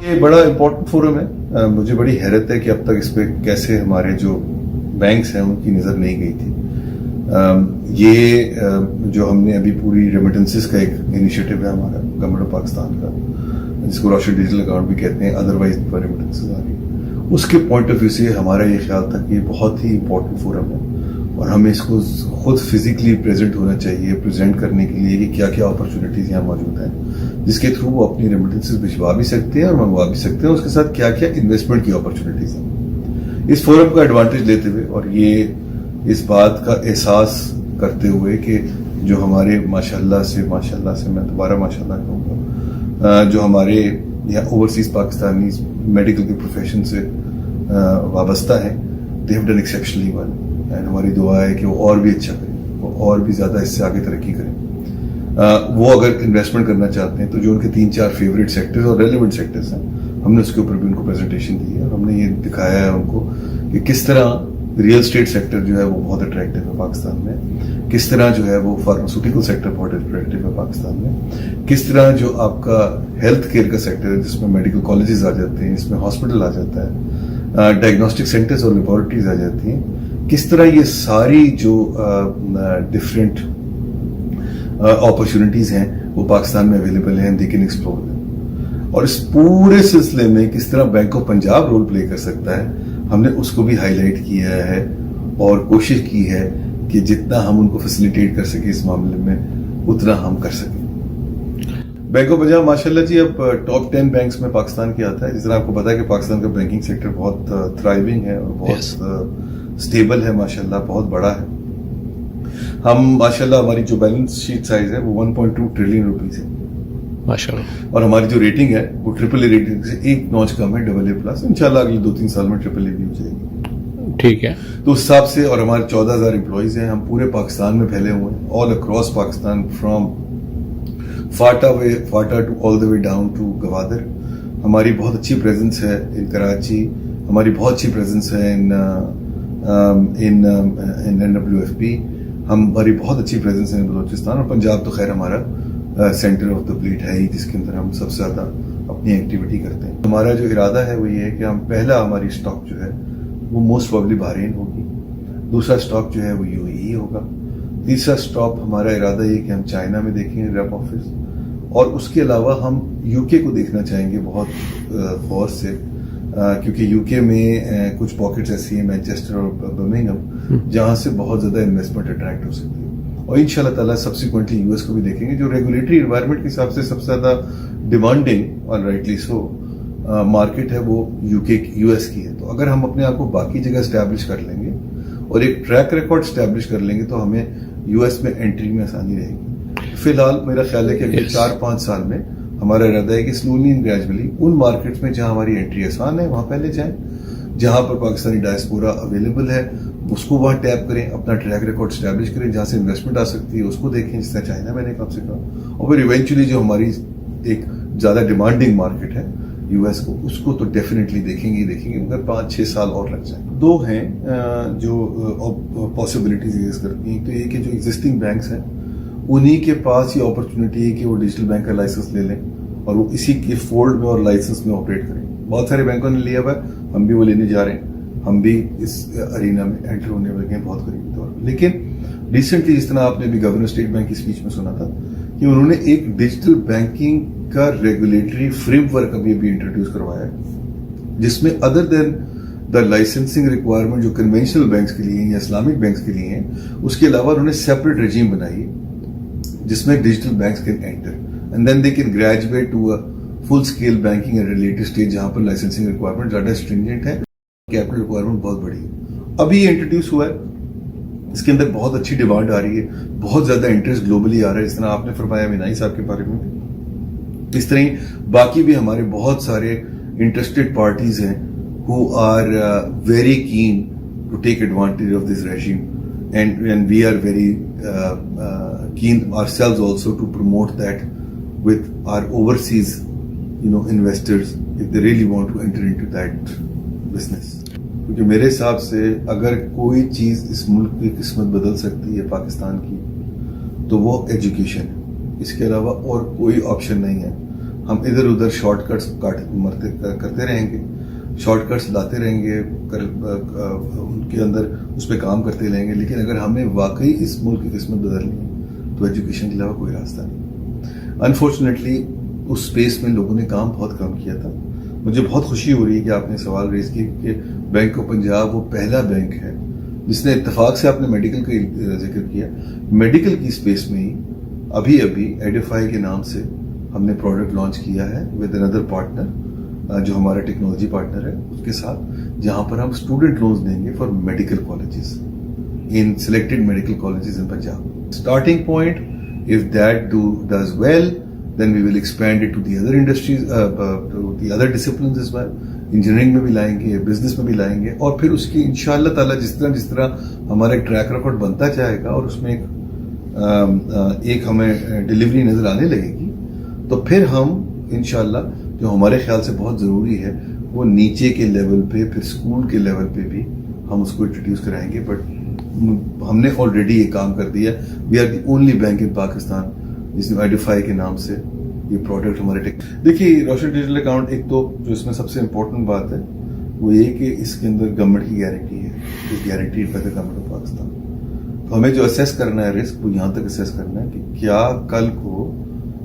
یہ بڑا important forum ہے. مجھے بڑی حیرت ہے کہ اب تک اس پہ کیسے ہمارے جو بینکس ہیں ان کی نظر نہیں گئی تھی. یہ جو ہم نے ابھی پوری ریمیٹنسز کا ایک انیشیٹو ہے ہمارا گورنمنٹ آف پاکستان کا, جس کو روشن ڈیجیٹل اکاؤنٹ بھی کہتے ہیں, ادروائز ریمیٹنسز آ رہی, اس کے پوائنٹ آف ویو سے ہمارا یہ خیال تھا کہ یہ بہت ہی امپورٹنٹ فورم ہے اور ہمیں اس کو خود فزیکلی پریزنٹ ہونا چاہیے, پریزنٹ کرنے کے لیے کہ کیا کیا اپرچونیٹیز یہاں موجود ہیں جس کے تھرو وہ اپنی ریمیٹنسز بھجوا بھی سکتے ہیں اور منگوا بھی سکتے ہیں, اس کے ساتھ کیا کیا انویسٹمنٹ کی اپرچونیٹیز ہیں. اس فورم کا ایڈوانٹیج لیتے ہوئے اور یہ اس بات کا احساس کرتے ہوئے کہ جو ہمارے ماشاءاللہ سے میں دوبارہ ماشاءاللہ کہوں گا, جو ہمارے یہاں اوورسیز پاکستانی میڈیکل کے پروفیشن سے وابستہ ہیں, they have done exceptionally well, and ہماری دعا ہے کہ وہ اور بھی اچھا کریں, وہ اور بھی زیادہ اس سے آگے ترقی کریں. وہ اگر انویسٹمنٹ کرنا چاہتے ہیں تو جو ان کے 3-4 فیوریٹ سیکٹرز اور ریلیونٹ سیکٹرز ہیں, ہم نے اس کے اوپر بھی ان کو پریزنٹیشن دی ہے اور ہم نے یہ دکھایا ہے ان کو کہ کس طرح ریئل اسٹیٹ سیکٹر جو ہے وہ بہت اٹریکٹیو ہے پاکستان میں, کس طرح جو ہے وہ فارماسیوٹیکل سیکٹر بہت اٹریکٹیو ہے پاکستان میں, کس طرح جو آپ کا ہیلتھ کیئر کا سیکٹر ہے جس میں میڈیکل کالجز آ جاتے ہیں, اس میں ہاسپٹل آ جاتا ہے, ڈائگنوسٹک سینٹرز اور لیبارٹریز آ جاتی ہیں, کس طرح یہ ساری جو ڈفرینٹ اپرچونیٹیز ہیں وہ پاکستان میں اویلیبل ہیں, دے کین ایکسپلور دیم. اور اس پورے سلسلے میں کس طرح bank of Punjab role play کر سکتا ہے, ہم نے اس کو بھی ہائی لائٹ کیا ہے اور کوشش کی ہے کہ جتنا ہم ان کو فیسیلیٹیٹ کر سکیں اس معاملے میں اتنا ہم کر سکیں. بینک آف پنجاب ماشاءاللہ جی اب ٹاپ 10 بینکس میں پاکستان کے آتا ہے. جس طرح آپ کو پتا ہے کہ پاکستان کا بینکنگ سیکٹر بہت تھرائیونگ ہے اور بہت اسٹیبل ہے ماشاءاللہ, بہت بڑا ہے. ہم ماشاءاللہ ہماری جو بیلنس شیٹ سائز ہے وہ 1.2 ٹریلین روپیز ہے ماشاءاللہ, اور ہماری جو ریٹنگ ہے وہ AAA ریٹنگ سے ایک نوچ کم ہے, AA+. انشاءاللہ اگلے 2-3 سال میں AAA بھی ہو جائے گی. ٹھیک ہے, تو اس حساب سے, اور ہمارے 14,000 امپلائیز ہیں, ہم پورے پاکستان میں پھیلے ہوئے ہیں, all across Pakistan, from FATA to all the way down to Gwadar. ہماری بہت اچھی پریزنس ہے ان کراچی, ہماری بہت اچھی پریزنس ہے ان NWFP, ہماری بہت اچھی پریزنس ہے بلوچستان, اور پنجاب تو خیر ہمارا سینٹر آف دا پلیٹ ہے ہی, جس کے اندر ہم سب سے زیادہ اپنی ایکٹیویٹی کرتے ہیں. ہمارا جو ارادہ ہے وہ یہ ہے کہ ہم پہلا ہماری اسٹاک جو ہے وہ موسٹ پرابلی بحرین ہوگی, دوسرا اسٹاک جو ہے وہ UAE ہوگا, تیسرا اسٹاپ ہمارا ارادہ یہ کہ ہم چائنا میں دیکھیں گے ریپ آفس, اور اس کے علاوہ ہم UK کو دیکھنا چاہیں گے بہت غور سے, کیونکہ UK میں کچھ پاکٹس ایسی ہیں, مینچسٹر اور برمنگھم, جہاں سے بہت زیادہ انویسٹمنٹ اٹریکٹ ہو سکتی ہے. اور انشاءاللہ تعالیٰ سبسیکوئنٹلی US کو بھی دیکھیں گے, جو ریگولیٹری انوائرمنٹ کے حساب سے سب سے زیادہ ڈیمانڈنگ اور رائٹلی سو مارکیٹ ہے وہ US کی ہے. تو اگر ہم اپنے آپ کو باقی جگہ اسٹیبلش کر لیں گے اور ایک ٹریک ریکارڈ اسٹیبلش کر لیں گے تو ہمیں US میں انٹری میں آسانی رہے گی. فی الحال میرا خیال ہے کہ اگلے 4-5 سال میں ہمارا ارادہ ہے کہ slowly and gradually in markets میں جہاں ہماری انٹری آسان ہے وہاں پہلے جائیں, جہاں پر پاکستانی ڈائسپورا اویلیبل ہے اس کو وہاں ٹیپ کریں, اپنا ٹریک ریکارڈ اسٹیبلش کریں, جہاں سے انویسٹمنٹ آ سکتی ہے اس کو دیکھیں, جس طرح چائنا میں نے کم سے کم, اور پھر ایونچولی جو ہماری ایک زیادہ ڈیمانڈنگ مارکیٹ ہے US کو, اس کو تو ڈیفینیٹلی دیکھیں گے, مگر 5-6 سال اور لگ جائیں. 2 ہیں جو پاسبلٹیز ایز کرتی ہیں. تو یہ کہ جو ایگزسٹنگ بینکس ہیں انہی کے پاس یہ اپرچونیٹی ہے کہ وہ ڈیجیٹل بینک کا لائسنس لے لیں اور وہ اسی کے فولڈ میں اور لائسنس میں آپریٹ کریں. بہت سارے بینکوں نے لیا ہوا ہے, ہم بھی وہ لینے جا رہے ہیں, ہم بھی اس ارینا میں انٹر ہونے لگے ہیں بہت قریبی طور پر. لیکن ریسنٹلی جس طرح آپ نے بھی گورنر اسٹیٹ بینک کی اسپیچ میں سنا تھا کہ انہوں نے ایک ڈیجیٹل بینکنگ کا ریگولیٹری فریم ورک ابھی انٹروڈیوس کروایا ہے, جس میں ادر دین دا لائسنسنگ ریکوائرمنٹ جو کنونشنل بینکس کے لیے ہیں یا اسلامک بینکس کے لیے ہیں, اس کے علاوہ انہوں نے سیپریٹ رجیم بنائی ہے جس میں digital banks can enter and then they can graduate to full scale banking at related stage, جہاں پر لائسنسنگ ریکوائرمنٹ زیادہ اسٹرینجنٹ ہے, کیپٹل ریکوائرمنٹ بہت بڑی ہے. ابھی یہ انٹروڈیوس ہوا ہے, اس کے اندر بہت اچھی ڈیمانڈ آ رہی ہے, بہت زیادہ انٹرسٹ گلوبلی آ رہا ہے, جس طرح آپ نے فرمایا مینائی صاحب کے بارے میں, اس طرح باقی بھی ہمارے بہت سارے انٹرسٹڈ پارٹیز ہیں who are very keen to take advantage of this regime, and we are very keen ourselves also to promote that with our overseas investors if they really want to enter into that business. کیونکہ میرے حساب سے اگر کوئی چیز اس ملک کی قسمت بدل سکتی ہے پاکستان کی تو وہ ایجوکیشن ہے, اس کے علاوہ اور کوئی آپشن نہیں ہے. ہم ادھر ادھر شارٹ کٹس کرتے رہیں گے, شارٹ کٹس لاتے رہیں گے, ان کے اندر اس پہ کام کرتے رہیں گے, لیکن اگر ہمیں واقعی اس ملک کی قسمت بدلنی ہے تو ایجوکیشن کے علاوہ کوئی راستہ نہیں. انفارچونیٹلی اس اسپیس میں لوگوں نے کام بہت کم کیا تھا. مجھے بہت خوشی ہو رہی ہے کہ آپ نے سوال ریز کی کہ بینک آف پنجاب وہ پہلا بینک ہے جس نے, اتفاق سے آپ نے میڈیکل کا ذکر کیا, میڈیکل کی اسپیس میں ہی ابھی ایڈیفائی کے نام سے ہم نے پروڈکٹ لانچ کیا ہے ود اندر پارٹنر جو ہمارا ٹیکنالوجی پارٹنر ہے اس کے ساتھ, جہاں پر ہم اسٹوڈنٹ لونز دیں گے for medical colleges in selected medical colleges in Punjab. Starting point, if that does well, then we will expand it to the other industries, to the other disciplines as well. Engineering میں بھی لائیں گے, business میں بھی لائیں گے, اور پھر اس کی انشاءاللہ تعالیٰ جس طرح ہمارا ایک ٹریک ریکارڈ بنتا جائے گا اور اس میں ایک ہمیں ڈلیوری نظر آنے لگے گی, تو پھر ہم انشاءاللہ جو ہمارے خیال سے بہت ضروری ہے وہ نیچے کے لیول پہ, پھر اسکول کے لیول پہ بھی ہم اس کو انٹروڈیوس کرائیں گے. بٹ ہم نے آلریڈی یہ کام کر دیا. We are the only bank in Pakistan جس نے آئیڈیفائی کے نام سے یہ پروڈکٹ ہمارے دیکھیے روشن ڈیجیٹل اکاؤنٹ. ایک تو جو اس میں سب سے امپورٹنٹ بات ہے وہ یہ کہ اس کے اندر گورنمنٹ کی گارنٹی ہے, guaranteed by the government of Pakistan. تو ہمیں جو اسیس کرنا ہے رسک, وہ یہاں تک اسیس کرنا ہے کہ کیا کل کو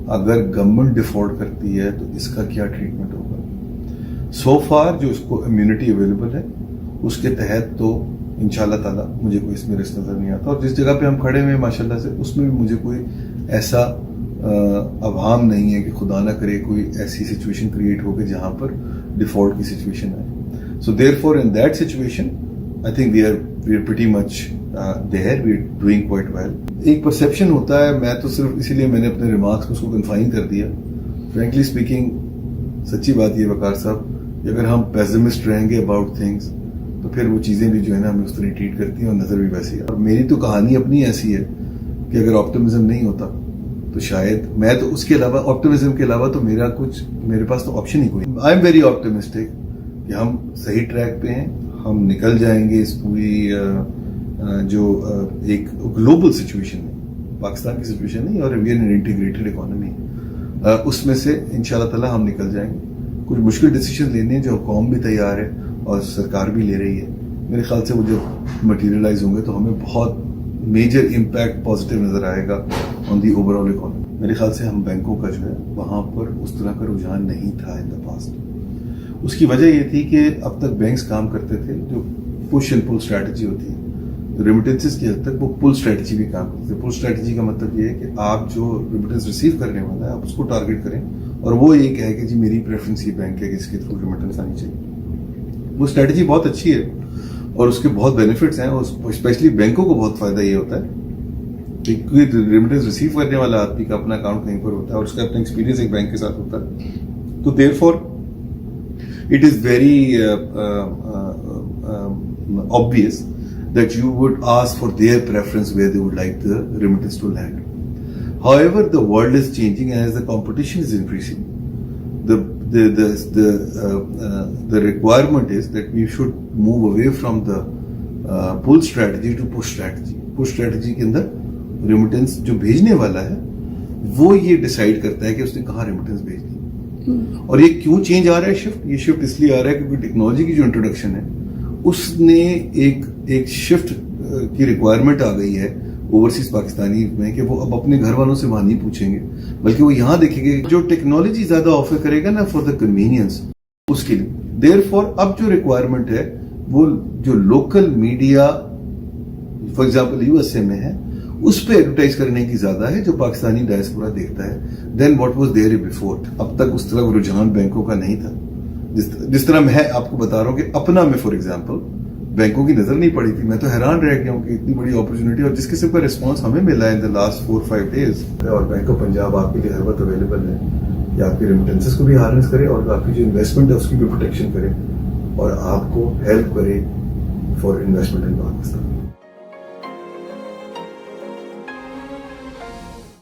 اگر گورنمنٹ ڈیفالٹ کرتی ہے تو اس کا کیا ٹریٹمنٹ ہوگا. سو فار جو اس کو امیونٹی اویلیبل ہے اس کے تحت تو انشاءاللہ تعالیٰ مجھے کوئی اس میں رسک نظر نہیں آتا. اور جس جگہ پہ ہم کھڑے ہوئے ہیں ماشاءاللہ سے, اس میں بھی مجھے کوئی ایسا ابہام نہیں ہے کہ خدا نہ کرے کوئی ایسی سچویشن کریٹ ہو کہ جہاں پر ڈیفالٹ کی سچویشن آئے. So therefore in that situation I think we are pretty much there, we are doing quite well. ایک پرسیپشن ہوتا ہے, میں تو صرف اسی لیے میں نے اپنے ریمارکس میں اس کو کنفائن کر دیا. فرینکلی اسپیکنگ سچی بات یہ وقار صاحب کہ اگر ہم پیسمسٹ رہیں گے اباؤٹ تھنگس تو پھر وہ چیزیں بھی جو ہے نا ہمیں اس طرح ٹریٹ کرتی ہیں اور نظر بھی ویسی ہے. اور میری تو کہانی اپنی ایسی ہے کہ اگر آپٹمزم نہیں ہوتا تو شاید میں تو اس کے علاوہ, آپٹمزم کے علاوہ تو میرے پاس تو آپشن ہی کوئی. آئی ایم ویری آپٹمسٹک کہ ہم صحیح ٹریک پہ ہیں, ہم نکل جائیں گے اس پوری جو ایک گلوبل سچویشن ہے, پاکستان کی سچویشن نہیں, اور we are in integrated economy, اس میں سے انشاءاللہ تعالیٰ ہم نکل جائیں گے. کچھ مشکل ڈیسیجن لینے ہیں جو قوم بھی تیار ہے اور سرکار بھی لے رہی ہے. میرے خیال سے وہ جب مٹیریلائز ہوں گے تو ہمیں بہت میجر امپیکٹ پازیٹیو نظر آئے گا آن دی اوور آل اکانومی. میرے خیال سے ہم بینکوں کا جو ہے وہاں پر اس طرح کا رجحان نہیں تھا ان دا پاسٹ. اس کی وجہ یہ تھی کہ اب تک بینکس کام کرتے تھے جو پش اینڈ پل اسٹریٹجی ہوتی ہے. ریمیٹنسز کی حد تک وہ پل اسٹریٹجی بھی کام کرتے تھے. پل اسٹریٹجی کا مطلب یہ ہے کہ آپ جو ریمیٹنس ریسیو کرنے والا ہے آپ اس کو ٹارگیٹ کریں اور وہ یہ کہے کہ جی میری پریفرنس یہ بینک ہے کہ اس کے تھرو ریمیٹنس آنی چاہیے. وہ اسٹریٹجی بہت اچھی ہے اور اس کے بہت بینیفٹس ہیں, اور اسپیشلی بینکوں کو بہت فائدہ یہ ہوتا ہے کہ ریمیٹنس ریسیو کرنے والا آدمی کا اپنا اکاؤنٹ کہیں پر ہوتا ہے اور اس کا اپنا ایکسپیرینس ایک بینک کے ساتھ ہوتا ہے. تو therefore it is very obvious that you would ask for their preference where they would like the remittance to land. However, the world is changing as the competition is increasing. The requirement is that we should move away from the pull strategy to push strategy. Push strategy کے اندر remittance جو بھیجنے والا ہے وہ یہ decide کرتا ہے کہ اس نے کہاں remittance بھیجنی. اور یہ کیوں چینج آ رہا ہے شفٹ؟ یہ شفٹ اس لیے آ رہا ہے کیونکہ ٹیکنالوجی کی جو انٹروڈکشن ہے اس نے ایک شفٹ کی ریکوائرمنٹ آ گئی ہے اوورسیز پاکستانی میں کہ وہ اب اپنے گھر والوں سے وہاں نہیں پوچھیں گے بلکہ وہ یہاں دیکھیں گے جو ٹیکنالوجی زیادہ آفر کرے گا نا فار دا کنوینئنس اس کے لیے. دیر فور اب جو ریکوائرمنٹ ہے وہ جو local media for example U S A میں ہے اس پہ ایڈورٹائز کرنے کی زیادہ ہے جو پاکستانی ڈائسپورا دیکھتا ہے دین واٹ واز دیئر بفور. اب تک اس طرح رجحان بینکوں کا نہیں تھا. جس طرح میں آپ کو بتا رہا ہوں کہ اپنا میں فار ایگزامپل بینکوں کی نظر نہیں پڑی تھی. میں تو حیران رہ گیا ہوں کہ اتنی بڑی اپرچونٹی اور جس قسم کا رسپانس ہمیں ملا ہے ان دا لاسٹ 4-5 days. اور بینک آف پنجاب آپ کے لیے ہر وقت اویلیبل ہے کہ آپ کی ریمیٹنسز کو بھی ہارنس کرے اور آپ کی جو انویسٹمنٹ ہے اس کی بھی پروٹیکشن کرے اور آپ کو ہیلپ کرے فار انویسٹمنٹ ان پاکستان.